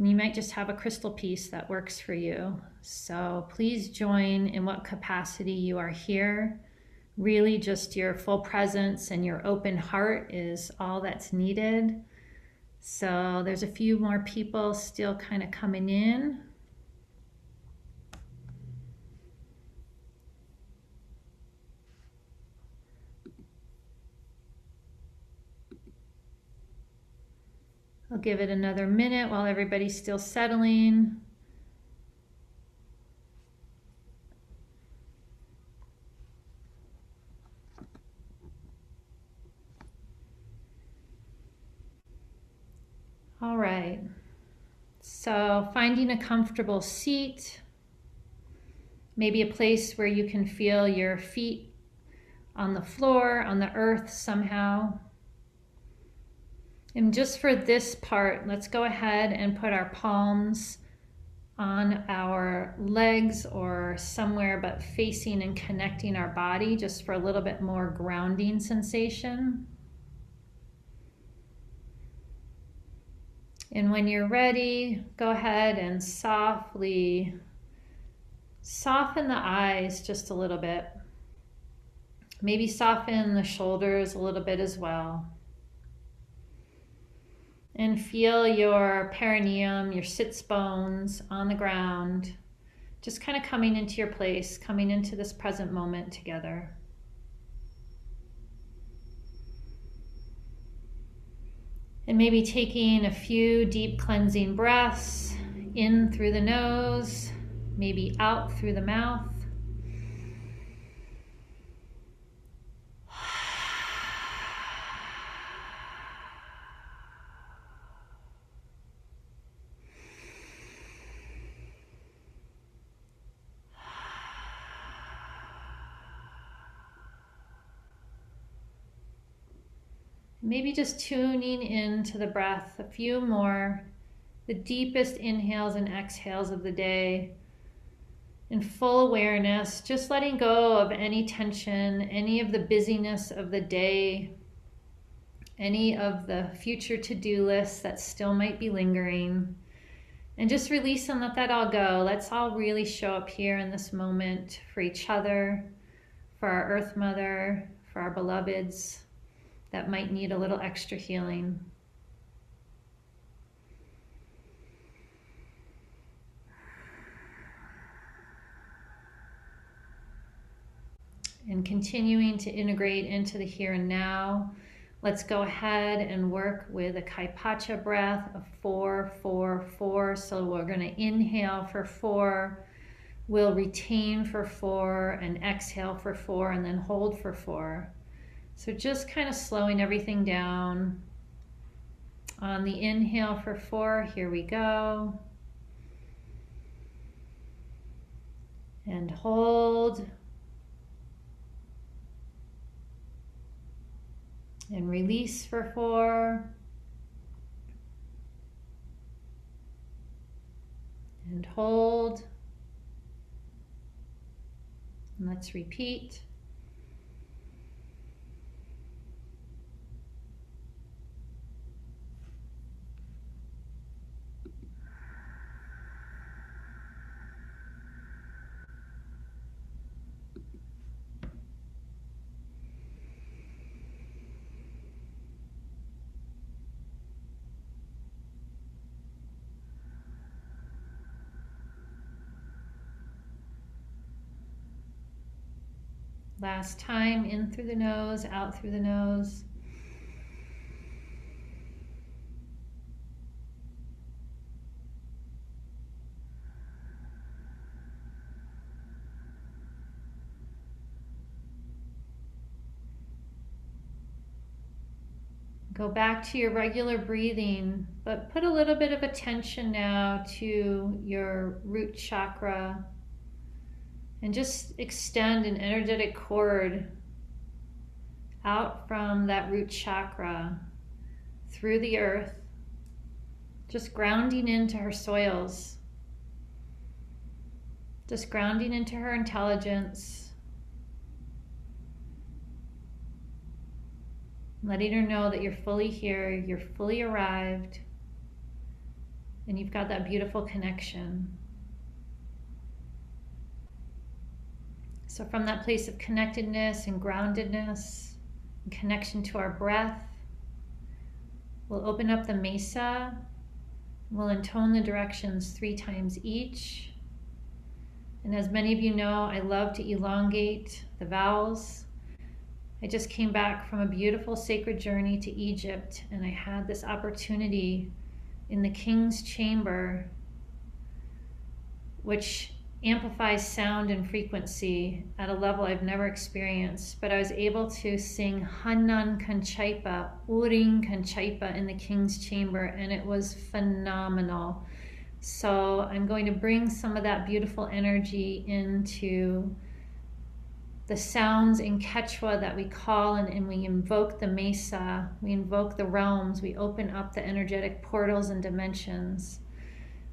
And you might just have a crystal piece that works for you. So please join in what capacity you are here. Really just your full presence and your open heart is all that's needed. So there's a few more people still kind of coming in. I'll give it another minute while everybody's still settling. All right, so finding a comfortable seat, maybe a place where you can feel your feet on the floor, on the earth somehow. And just for this part, let's go ahead and put our palms on our legs or somewhere but facing and connecting our body just for a little bit more grounding sensation. And when you're ready, go ahead and softly soften the eyes just a little bit. Maybe soften the shoulders a little bit as well. And feel your perineum, your sits bones on the ground, just kind of coming into your place, coming into this present moment together. And maybe taking a few deep cleansing breaths in through the nose, maybe out through the mouth. Maybe just tuning into the breath, a few more, the deepest inhales and exhales of the day, in full awareness, just letting go of any tension, any of the busyness of the day, any of the future to-do lists that still might be lingering, and just release and let that all go. Let's all really show up here in this moment for each other, for our Earth Mother, for our beloveds that might need a little extra healing. And continuing to integrate into the here and now, let's go ahead and work with a Kaipacha breath of 4, 4, 4. So we're going to inhale for 4, we'll retain for 4, and exhale for 4, and then hold for 4. So just kind of slowing everything down. On the inhale for 4, here we go. And hold. And release for 4. And hold. And let's repeat. Last time, in through the nose, out through the nose. Go back to your regular breathing, but put a little bit of attention now to your root chakra. And just extend an energetic cord out from that root chakra through the earth, just grounding into her soils, just grounding into her intelligence, letting her know that you're fully here, you're fully arrived, and you've got that beautiful connection. So from that place of connectedness and groundedness and connection to our breath, we'll open up the mesa. We'll intone the directions 3 times each. And as many of you know, I love to elongate the vowels. I just came back from a beautiful sacred journey to Egypt, and I had this opportunity in the King's Chamber, which amplifies sound and frequency at a level I've never experienced. But I was able to sing Hanan Kanchaipa, Uring Kanchaipa in the King's Chamber, and it was phenomenal. So I'm going to bring some of that beautiful energy into the sounds in Quechua that we call and we invoke the mesa, we invoke the realms, we open up the energetic portals and dimensions.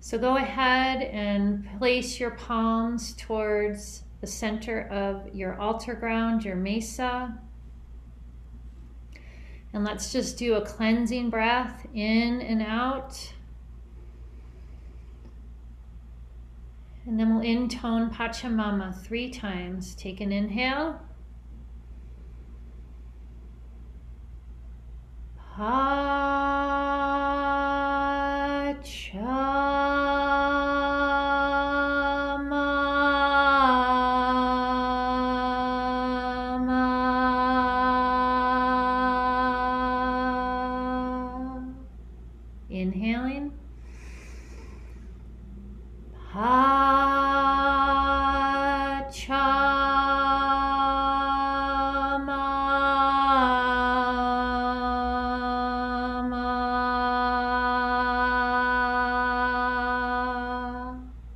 So go ahead and place your palms towards the center of your altar ground, your mesa. And let's just do a cleansing breath in and out. And then we'll intone Pachamama 3 times. Take an inhale. Pachamama. Inhaling.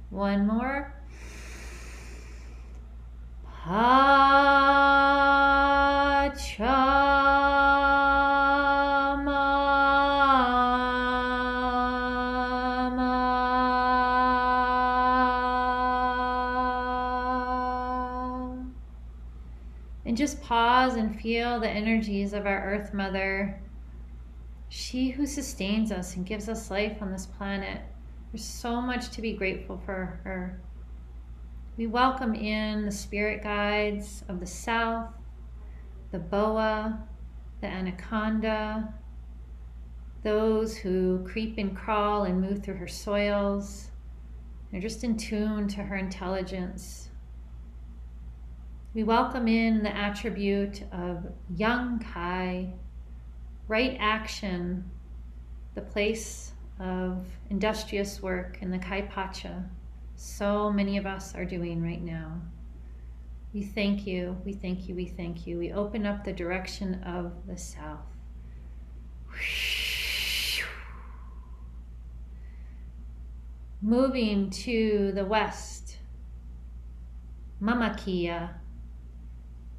One more. And just pause and feel the energies of our Earth Mother, she who sustains us and gives us life on this planet. There's so much to be grateful for her. We welcome in the spirit guides of the South, the boa, the anaconda, those who creep and crawl and move through her soils. They're just in tune to her intelligence. We welcome in the attribute of Yang Kai, right action, the place of industrious work in the Kai Pacha. So many of us are doing right now. We thank you, we thank you, we thank you. We open up the direction of the south. Moving to the west, Mamakia,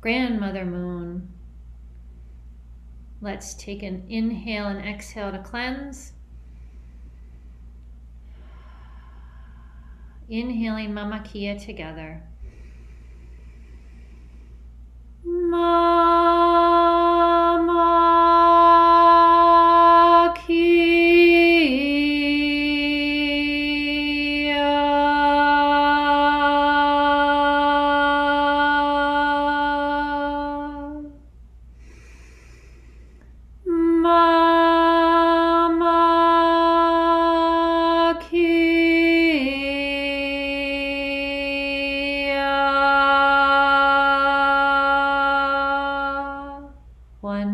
Grandmother Moon. Let's take an inhale and exhale to cleanse. Inhaling Mamakia together. One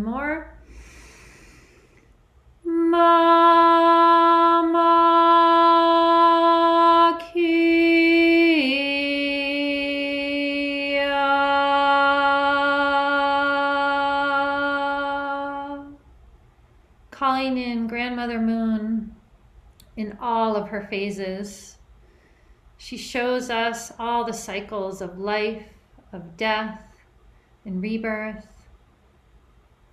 more. Calling in Grandmother Moon in all of her phases. She shows us all the cycles of life, of death, and rebirth.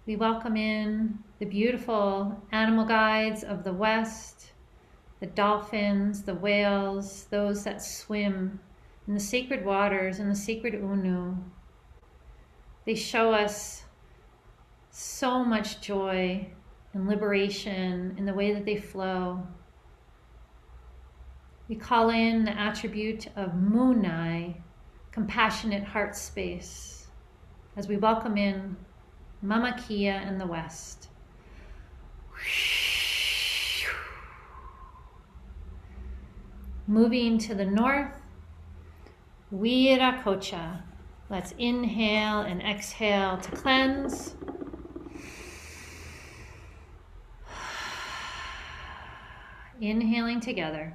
We welcome in the beautiful animal guides of the West, the dolphins, the whales, those that swim in the sacred waters and the sacred Unu. They show us so much joy and liberation in the way that they flow. We call in the attribute of Munai, compassionate heart space, as we welcome in Mama Kia in the west. Moving to the north, Viracocha. Let's inhale and exhale to cleanse. Inhaling together.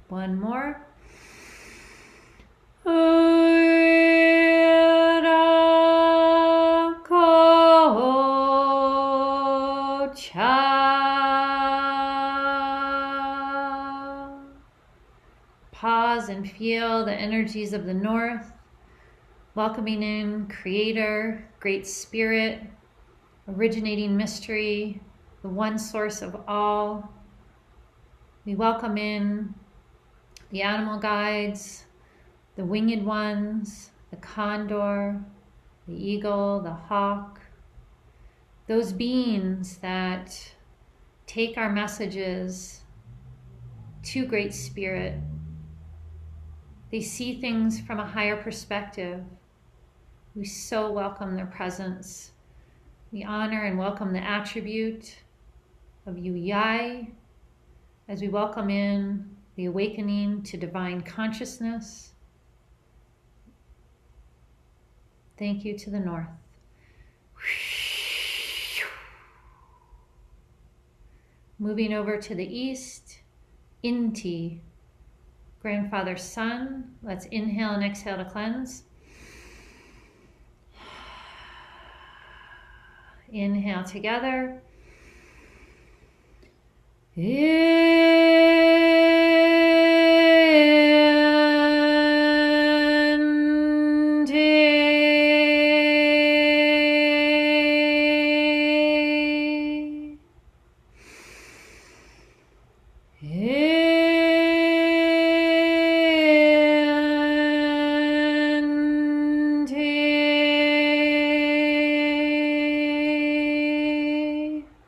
One more. Pause and feel the energies of the north, welcoming in Creator, Great Spirit, originating mystery, the one source of all. We welcome in the animal guides, the winged ones, the condor, the eagle, the hawk, those beings that take our messages to Great Spirit. They see things from a higher perspective. We so welcome their presence. We honor and welcome the attribute of Yuyai as we welcome in the awakening to divine consciousness. Thank you to the north. Moving over to the east, Inti, grandfather sun. Let's inhale and exhale to cleanse. Inhale together.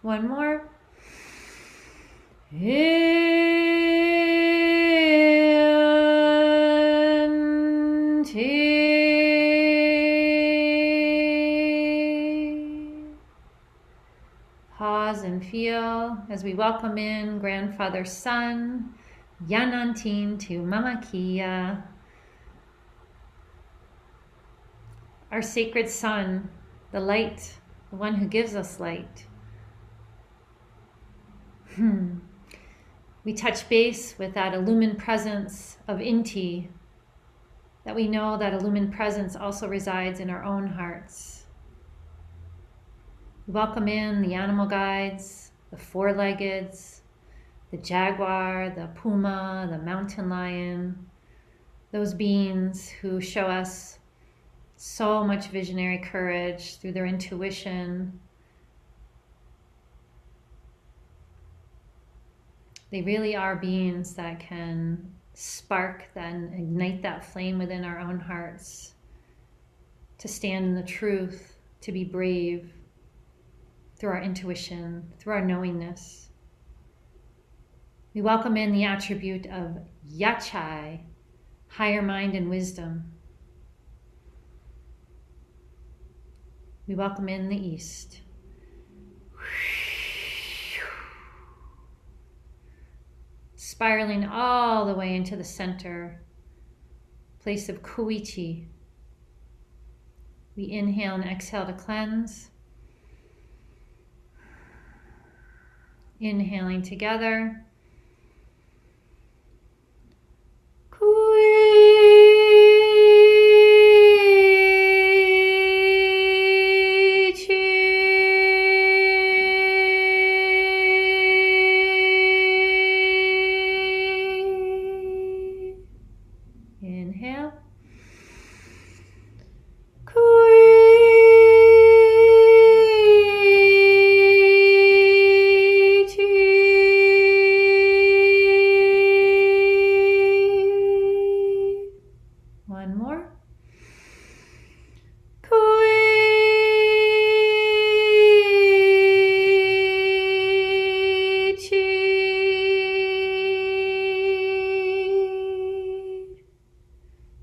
One more. Pause and feel as we welcome in grandfather sun, Yanantin to Mama Kia, our sacred sun, the light, the one who gives us light. We touch base with that illumined presence of Inti, that we know that illumined presence also resides in our own hearts. We welcome in the animal guides, the four-leggeds, the jaguar, the puma, the mountain lion, those beings who show us so much visionary courage through their intuition. They really are beings that can spark and ignite that flame within our own hearts, to stand in the truth, to be brave through our intuition, through our knowingness. We welcome in the attribute of Yachai, higher mind and wisdom. We welcome in the east. Spiraling all the way into the center, place of Kuichi. We inhale and exhale to cleanse. Inhaling together. Inhale. One more.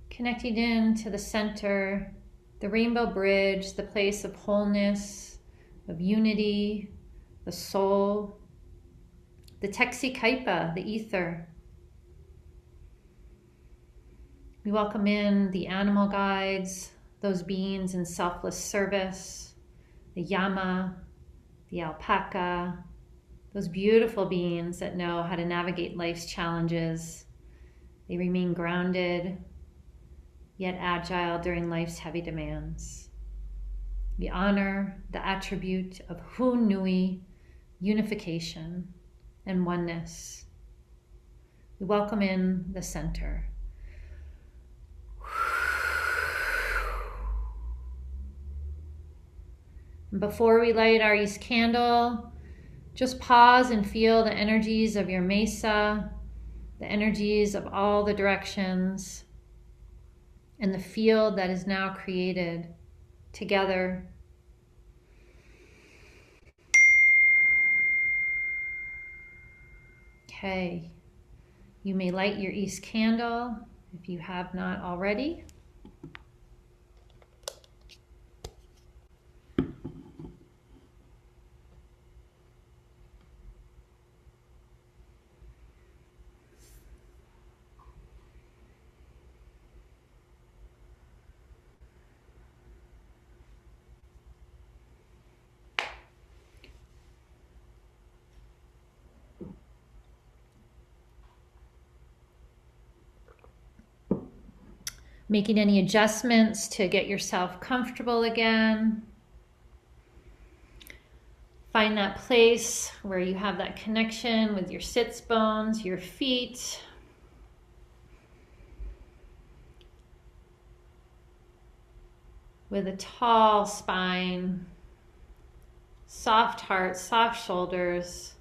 Connecting into the center, the rainbow bridge, the place of wholeness, of unity, the soul, the Texi Kaipa, the ether. We welcome in the animal guides, those beings in selfless service, the llama, the alpaca, those beautiful beings that know how to navigate life's challenges. They remain grounded, yet agile during life's heavy demands. We honor the attribute of Hu Nui, unification and oneness. We welcome in the center. And before we light our East candle, just pause and feel the energies of your mesa, the energies of all the directions, and the field that is now created together. Okay, you may light your East candle if you have not already. Making any adjustments to get yourself comfortable again. Find that place where you have that connection with your sits bones, your feet. With a tall spine, soft heart, soft shoulders.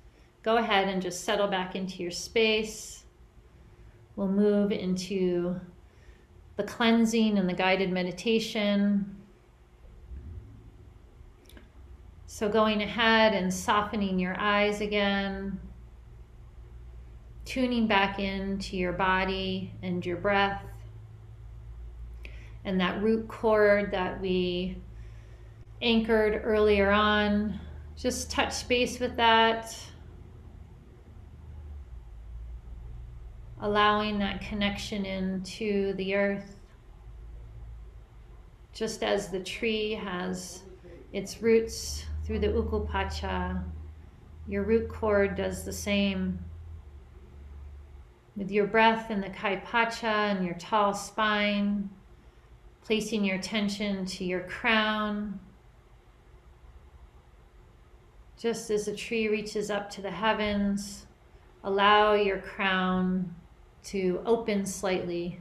Go ahead and just settle back into your space. We'll move into the cleansing and the guided meditation. So going ahead and softening your eyes again, tuning back into your body and your breath, and that root chord that we anchored earlier on. Just touch base with that, allowing that connection into the earth. Just as the tree has its roots through the ukupacha, your root cord does the same. With your breath in the kaipacha and your tall spine, placing your attention to your crown. Just as the tree reaches up to the heavens, allow your crown to open slightly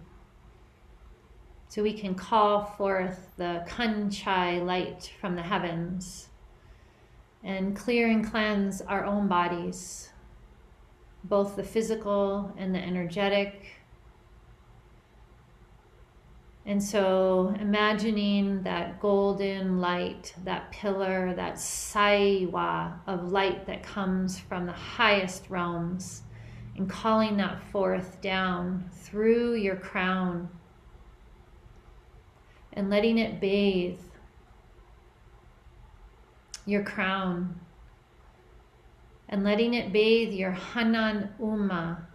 so we can call forth the Kanchai light from the heavens and clear and cleanse our own bodies, both the physical and the energetic. And so imagining that golden light, that pillar, that saiwa of light that comes from the highest realms, and calling that forth down through your crown and letting it bathe your crown and letting it bathe your Hanan Uma,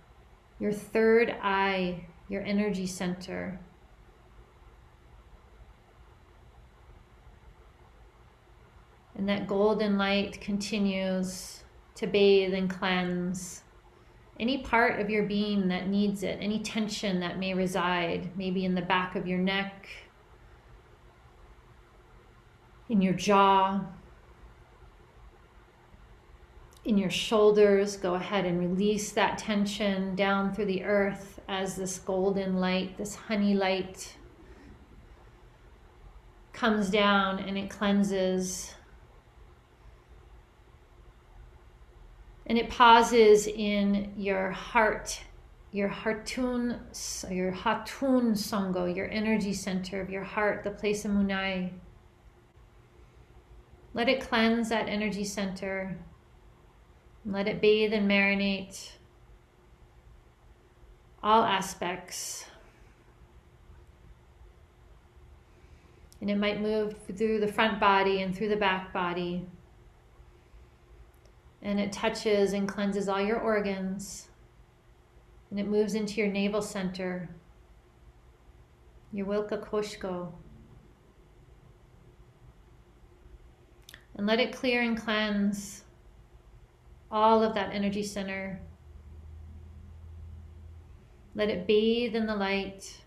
your third eye, your energy center. And that golden light continues to bathe and cleanse any part of your being that needs it, any tension that may reside, maybe in the back of your neck, in your jaw, in your shoulders. Go ahead and release that tension down through the earth as this golden light, this honey light, comes down and it cleanses. And it pauses in your heart, your hatun songo, your energy center of your heart, the place of Munai. Let it cleanse that energy center. Let it bathe and marinate all aspects. And it might move through the front body and through the back body. And it touches and cleanses all your organs. And it moves into your navel center, your Wilka Koshko. And let it clear and cleanse all of that energy center. Let it bathe in the light.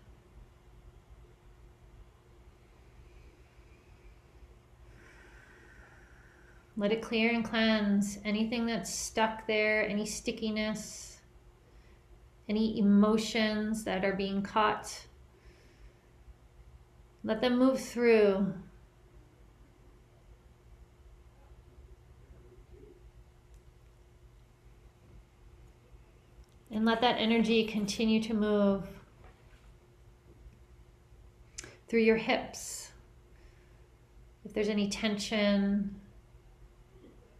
Let it clear and cleanse anything that's stuck there, any stickiness, any emotions that are being caught. Let them move through. And let that energy continue to move through your hips. If there's any tension,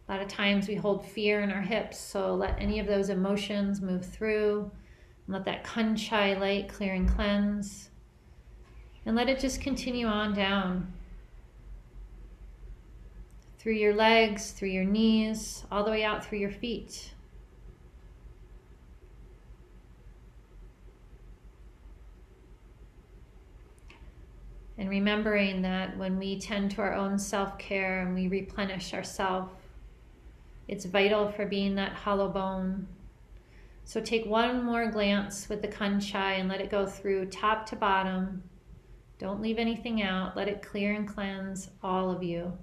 a lot of times we hold fear in our hips, so let any of those emotions move through. And let that Kanchai light clear and cleanse. And let it just continue on down. Through your legs, through your knees, all the way out through your feet. And remembering that when we tend to our own self-care and we replenish ourselves, it's vital for being that hollow bone. So take one more glance with the Kanchai and let it go through top to bottom. Don't leave anything out. Let it clear and cleanse all of you.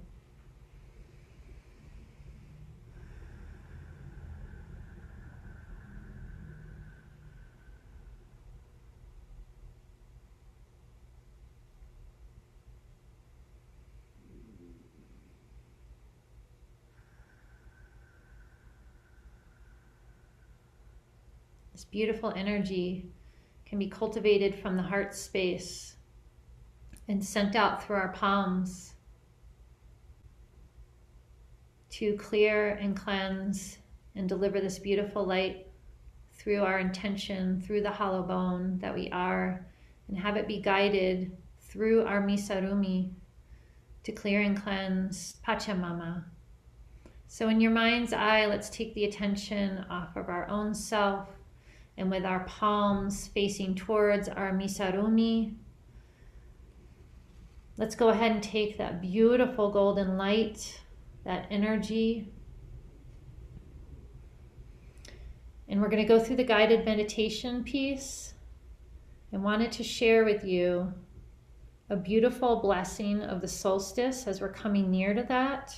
This beautiful energy can be cultivated from the heart space and sent out through our palms to clear and cleanse and deliver this beautiful light through our intention, through the hollow bone that we are, and have it be guided through our Misarumi to clear and cleanse Pachamama. So in your mind's eye, let's take the attention off of our own self, and with our palms facing towards our Misarumi, let's go ahead and take that beautiful golden light, that energy, and we're going to go through the guided meditation piece. I wanted to share with you a beautiful blessing of the solstice as we're coming near to that.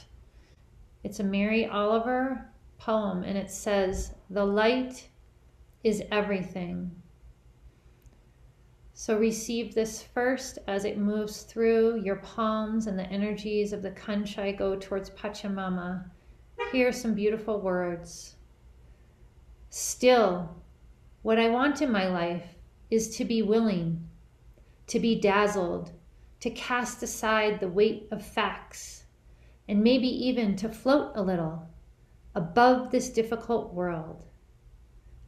It's a Mary Oliver poem, and it says, "The light is everything." So receive this first as it moves through your palms and the energies of the Kanchai go towards Pachamama. Hear some beautiful words. Still, what I want in my life is to be willing, to be dazzled, to cast aside the weight of facts, and maybe even to float a little above this difficult world.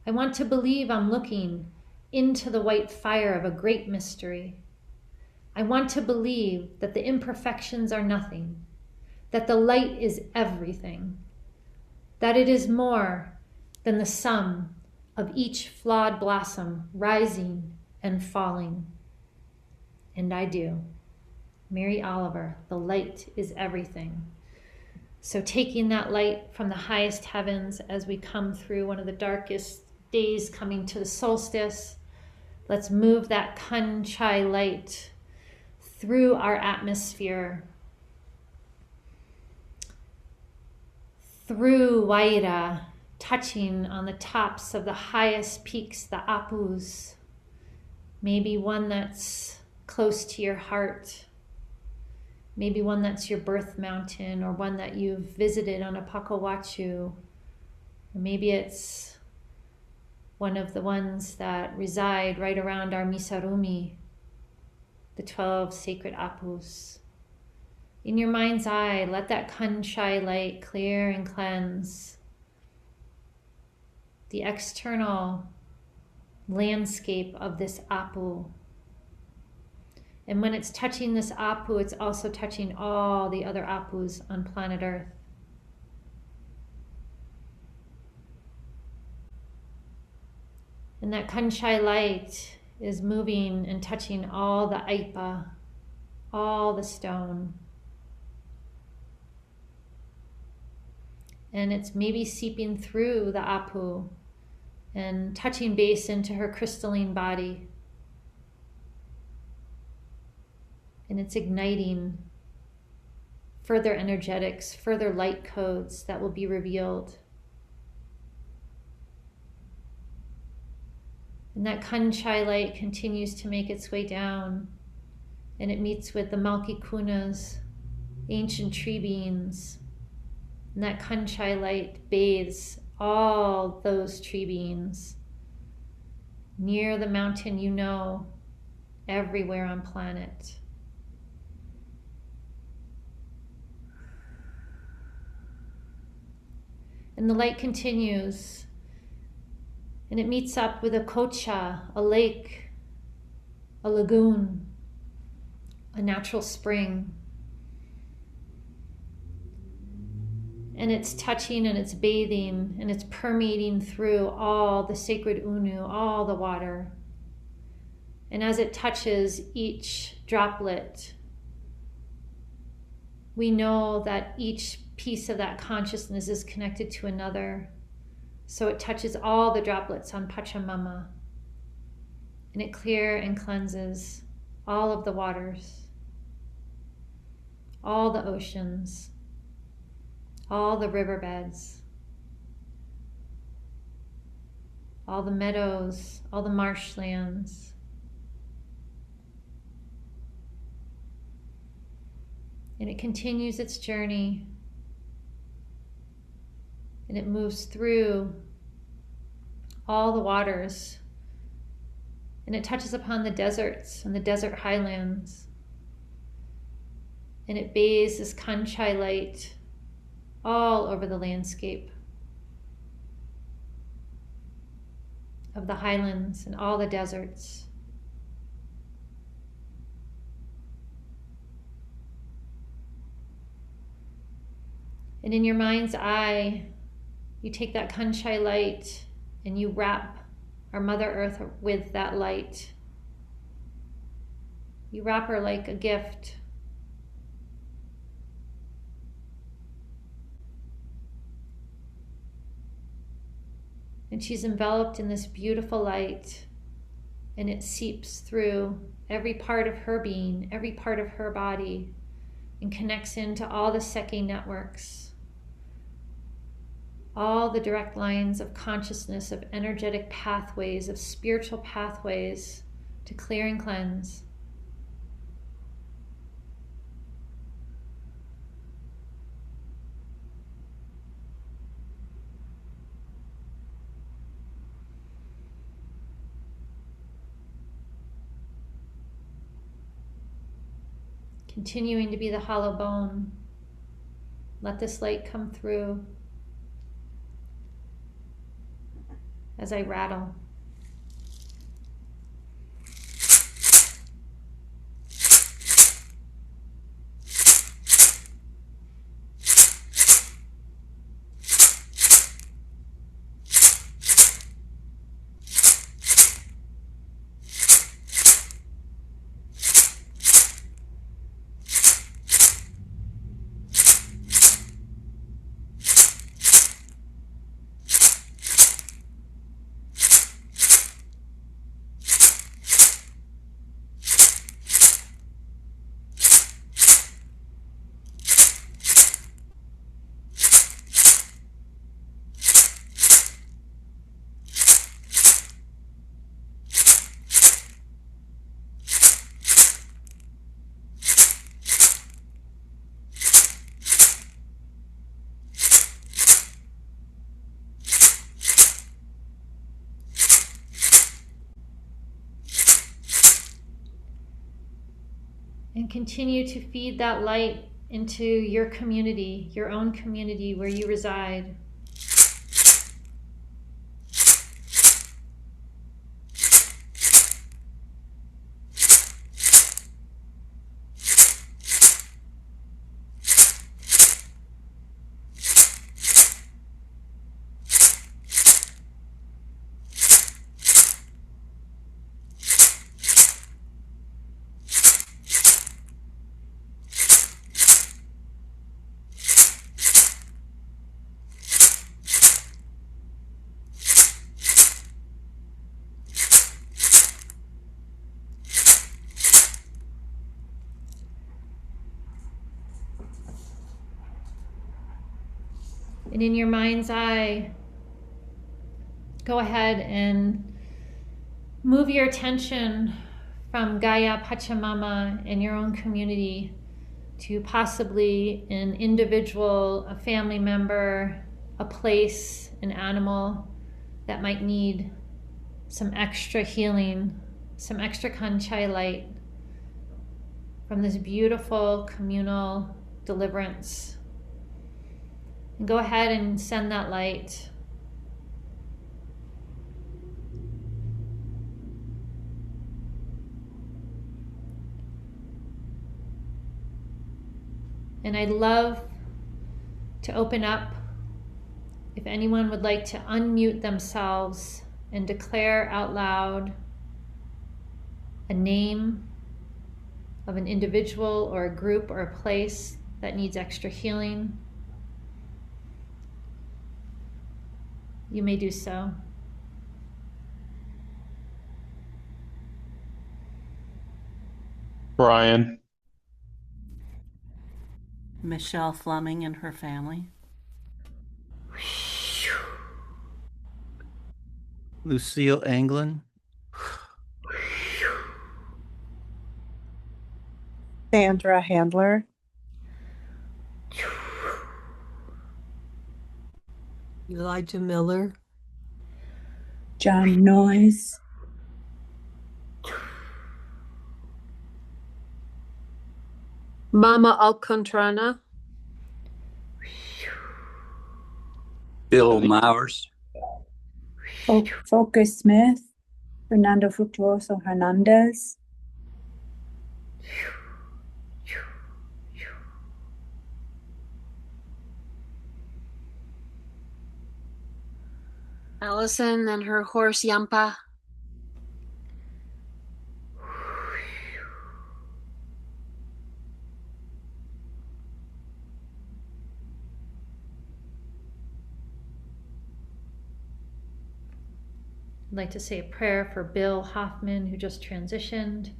I want to believe I'm looking into the white fire of a great mystery. I want to believe that the imperfections are nothing, that the light is everything, that it is more than the sum of each flawed blossom rising and falling. And I do. Mary Oliver, the light is everything. So taking that light from the highest heavens as we come through one of the darkest days coming to the solstice, let's move that Kanchai light through our atmosphere, through Waira, touching on the tops of the highest peaks, the apus, maybe one that's close to your heart, maybe one that's your birth mountain, or one that you've visited on a Pakowachu, or maybe it's one of the ones that reside right around our Misarumi, the 12 sacred apus. In your mind's eye, let that Kanchai light clear and cleanse the external landscape of this apu. And when it's touching this apu, it's also touching all the other apus on planet Earth. And that Kanchai light is moving and touching all the aipa, all the stone. And it's maybe seeping through the apu and touching base into her crystalline body. And it's igniting further energetics, further light codes that will be revealed. And that Kanchai light continues to make its way down, and it meets with the Malkikunas, ancient tree beings. And that Kanchai light bathes all those tree beings near the mountain, everywhere on planet. And the light continues, and it meets up with a kocha, a lake, a lagoon, a natural spring. And it's touching and it's bathing and it's permeating through all the sacred unu, all the water. And as it touches each droplet, we know that each piece of that consciousness is connected to another. So it touches all the droplets on Pachamama. And it clears and cleanses all of the waters, all the oceans, all the riverbeds, all the meadows, all the marshlands. And it continues its journey, and it moves through all the waters, and it touches upon the deserts and the desert highlands, and it bathes this Kanchai light all over the landscape of the highlands and all the deserts. And in your mind's eye, you take that Kanchai light and you wrap our Mother Earth with that light. You wrap her like a gift. And she's enveloped in this beautiful light, and it seeps through every part of her being, every part of her body, and connects into all the Seki networks, all the direct lines of consciousness, of energetic pathways, of spiritual pathways to clear and cleanse. Continuing to be the hollow bone. Let this light come through as I rattle. And continue to feed that light into your community, your own community where you reside. And in your mind's eye, go ahead and move your attention from Gaia Pachamama in your own community to possibly an individual, a family member, a place, an animal that might need some extra healing, some extra Kanchai light from this beautiful communal deliverance. And go ahead and send that light. And I'd love to open up if anyone would like to unmute themselves and declare out loud a name of an individual or a group or a place that needs extra healing. You may do so. Brian. Michelle Fleming and her family. Lucille Anglin. Sandra Handler. Elijah Miller. John Noyes. Mama Alcantrana. Bill Mowers. Focus Smith. Fernando Fructuoso Hernandez. Allison and her horse Yampa. I'd like to say a prayer for Bill Hoffman, who just transitioned.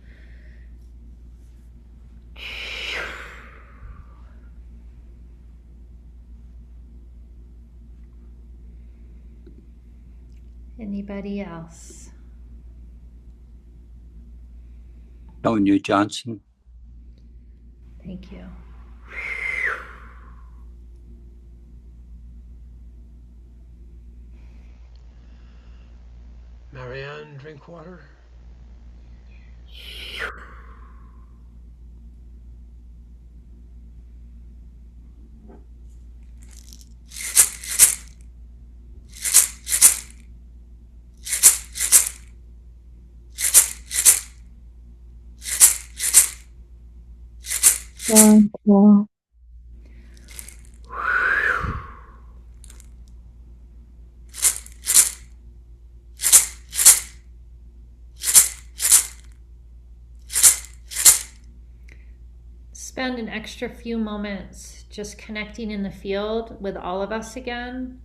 Anybody else? Tonya Johnson. Thank you. Marianne Drinkwater. Wow. Spend an extra few moments just connecting in the field with all of us again,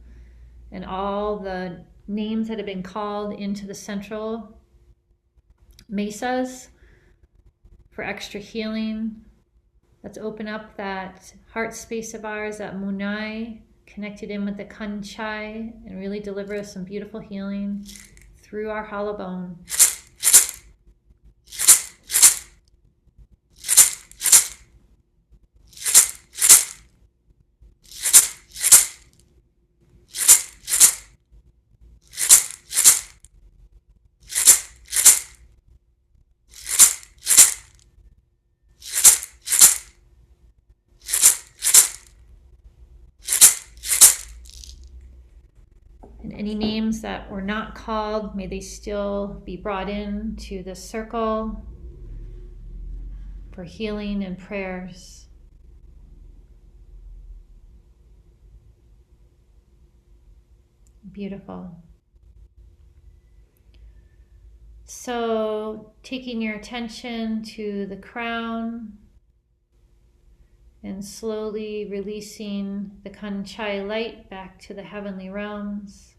and all the names that have been called into the central mesas for extra healing. Let's open up that heart space of ours, that munai, connected in with the kanchai, and really deliver us some beautiful healing through our hollow bone. And any names that were not called, may they still be brought in to this circle for healing and prayers. Beautiful. So, taking your attention to the crown and slowly releasing the Kanchai light back to the heavenly realms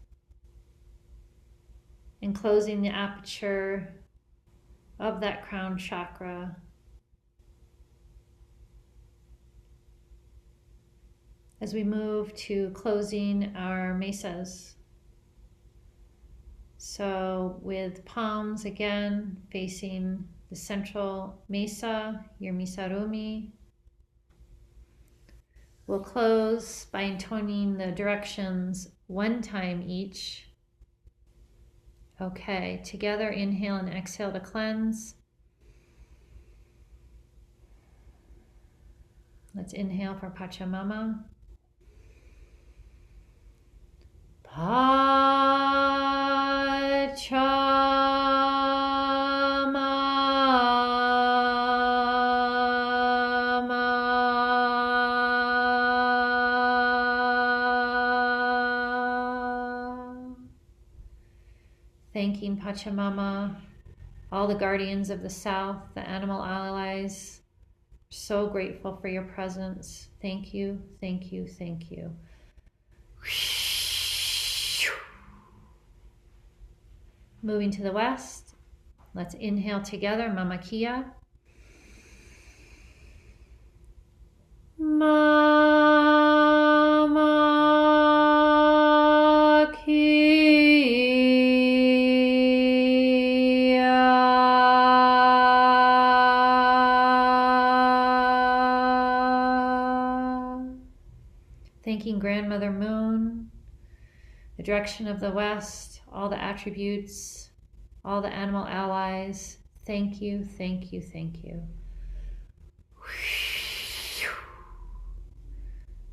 and closing the aperture of that crown chakra. As we move to closing our mesas. So with palms again facing the central mesa, your misarumi, we'll close by intoning the directions one time each. Okay, together inhale and exhale to cleanse. Let's inhale for Pachamama. Thanking Pachamama, all the guardians of the South, the animal allies. So grateful for your presence. Thank you, thank you, thank you. Moving to the west, let's inhale together, Mama Kia. Mama Kia. Thanking Grandmother Moon, the direction of the west, all the attributes, all the animal allies. Thank you, thank you, thank you.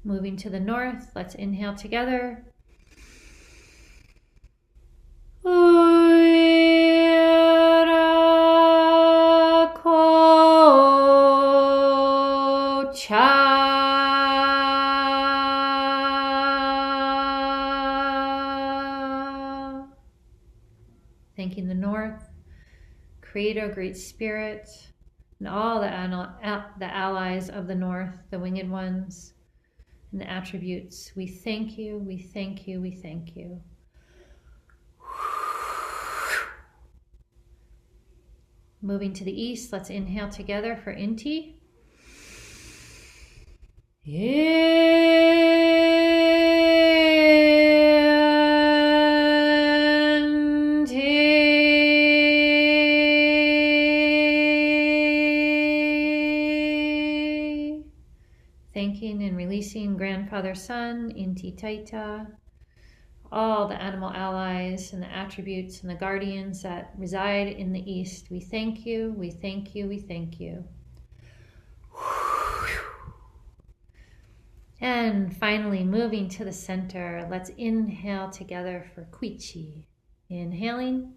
Moving to the north, let's inhale together. Thanking the north, Creator, Great Spirit, and all the allies of the north, the winged ones, and the attributes. We thank you, we thank you, we thank you. Moving to the east, let's inhale together for Inti. Thanking and releasing Grandfather Sun, Inti Taita, all the animal allies and the attributes and the guardians that reside in the east. We thank you, we thank you, we thank you. And finally, moving to the center, let's inhale together for Quichi. Inhaling.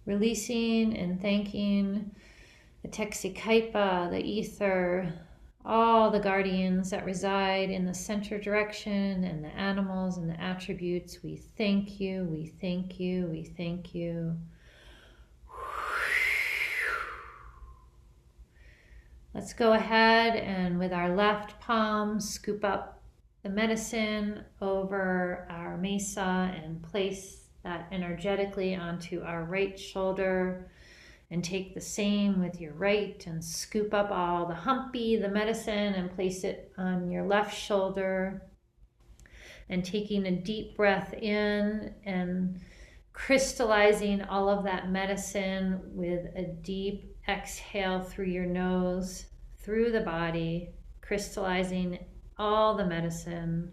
Releasing and thanking the Texikaipa, the ether, all the guardians that reside in the center direction, and the animals and the attributes. We thank you, we thank you, we thank you. Let's go ahead and with our left palm scoop up the medicine over our mesa and place that energetically onto our right shoulder, and take the same with your right and scoop up all the humpy, the medicine, and place it on your left shoulder, and taking a deep breath in and crystallizing all of that medicine with a deep exhale through your nose, through the body, crystallizing all the medicine.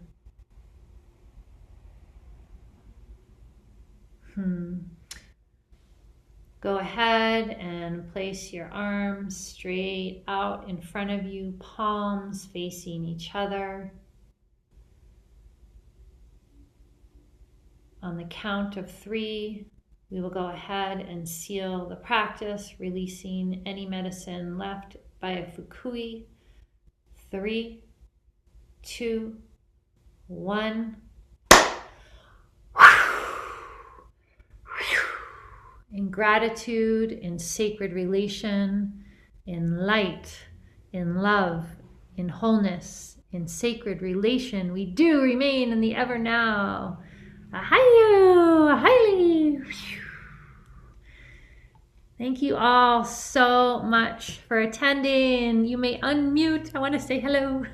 Go ahead and place your arms straight out in front of you, palms facing each other. On the count of 3, we will go ahead and seal the practice, releasing any medicine left by a fukui. 3, 2, 1. In gratitude, in sacred relation, in light, in love, in wholeness, in sacred relation, we do remain in the ever now. Ahayu, ahaili. Thank you all so much for attending. You may unmute. I want to say hello.